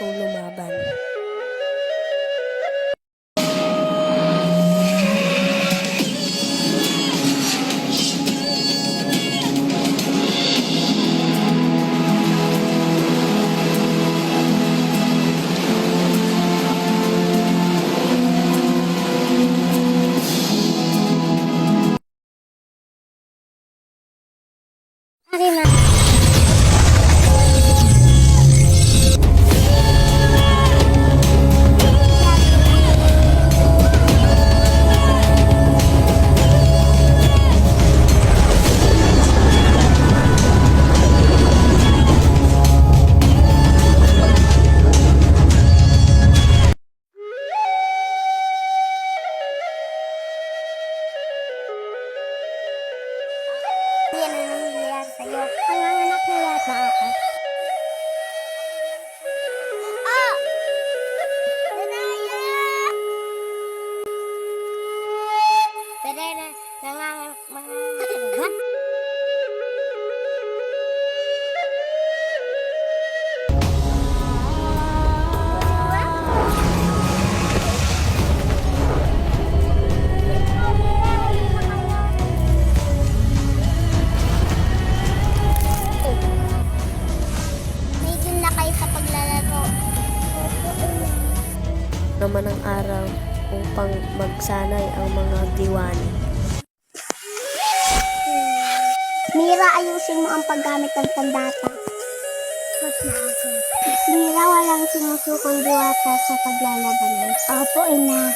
gustong lumaban. Yan ang nangyayari sa'yo. Nanganganak na yata ako. Ah! Danaya! Pero na, nanganganak ka? Naman ang araw upang magsanay ang mga diwani. Mira, ayusin mo ang paggamit ng sandata. Mira, walang sinusukong diwata sa paglalabanan. Opo, ina.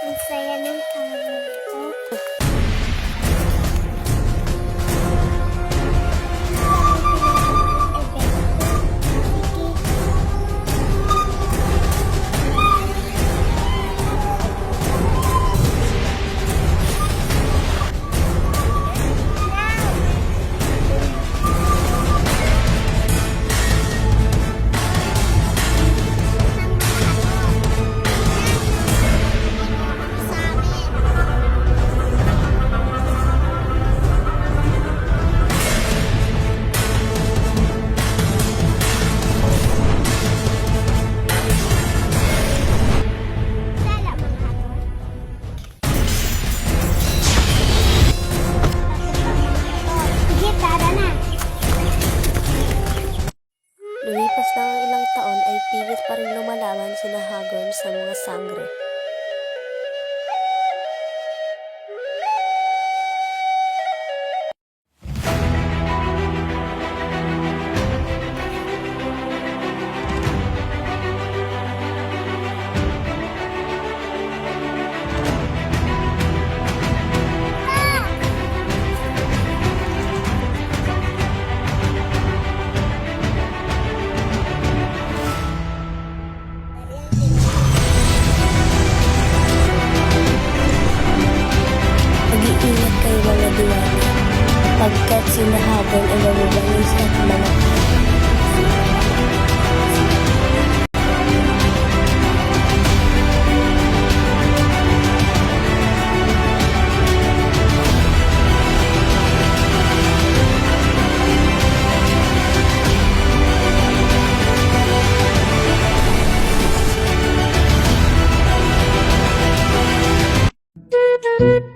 Ang saya ng araw ko. Lumipas lang ang ilang taon ay pilit pa rin lumalaban sina Hagorn sa mga sangre. Mag-iingat kayo mga diwani, pagkat sina Hagorn ay mababangis at mga Thank you.